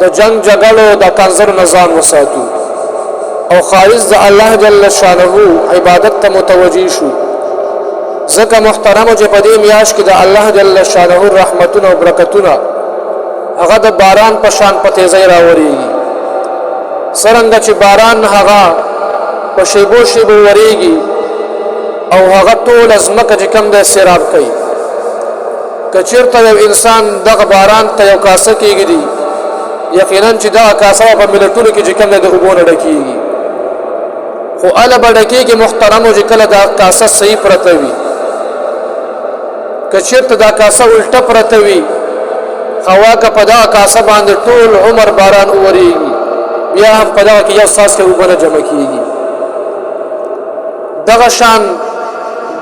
د جنگ جګړو د کنزر نظام وساتو او خالص د الله جل شانه عبادت ته متوجي شو. ځکه محترمو چې په دې میاشت کې د الله جل شانه رحمتونه او برکتونه هغه د باران په شان په تیزۍ راورېږي. څرنګه چې باران هغه په شیبو شیبو ورېږي او هغه ټول ځمکه چې کوم دی سیراب کوي. که چېرته یو انسان دغه باران ته یو کاسه کېږدي یقینا چې دغه کاسه په ملتونو کې چې کوم دی د اوبو نه ډکېږي. خو هله به ډکېږي محترمو چې کله دا کاسه صحیح پرته وي. که چېرته دا کاسه الټه پرته وي هوا که په دغه کاسه باندې ټول عمر باران وورېږي بیا هم په دغه کې یو څاڅکی اوبه نه جمع کېږي. دغه شان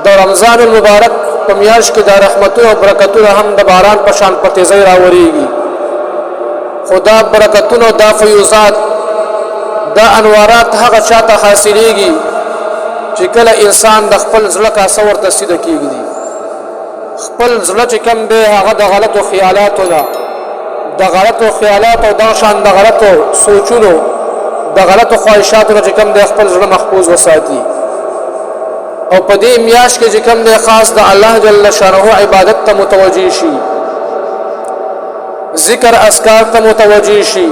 د رمضان المبارک په میاشت کې د رحمتونو او برکتونو هم د باران په شان په تیزۍ راورېږي. خو دا برکتونه دا فیوزات دا انوارات هغه چاته حاصلېږي چې کله انسان د خپل زړه کاسه ورته سیده کېږدي. خپل زړه چې کوم دی هغه د غلطو خیالاتو نه د غلطو خیالاتو او دغه شان د غلطو سوچونو د غلطو خواهشاتو نه چې کوم دی خپل زړه محفوظ وساتي. او په دې میاشت کې چې کوم دی خاص د الله جل شانه عبادت ته متوجي شي، ذکر اذکار ته متوجي شي،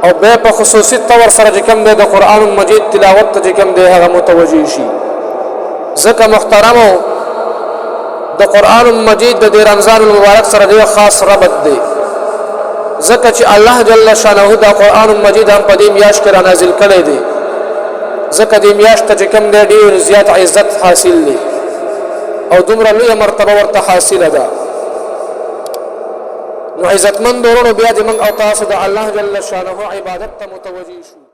او به په خصوصي طور سره چې کوم دی د قرآن مجید تلاوت ته چې کوم دی هغه متوجي شي. ځکه محترمو د قرآن مجید د رمضان المبارک سره ډېر خاص ربط دی. ځکه چې الله جل شانه د قرآن مجید هم په دې میاشت کې را نازل کړی دی. ځکه دې میاشت ته چې کوم دی ډېر زیات عزت حاصل دی او دومره لویه مرتبه ورته حاصله ده. نو عزتمند ورونو بیا دې موږ او تاسو د الله جل شانه عبادت ته متوجي شو.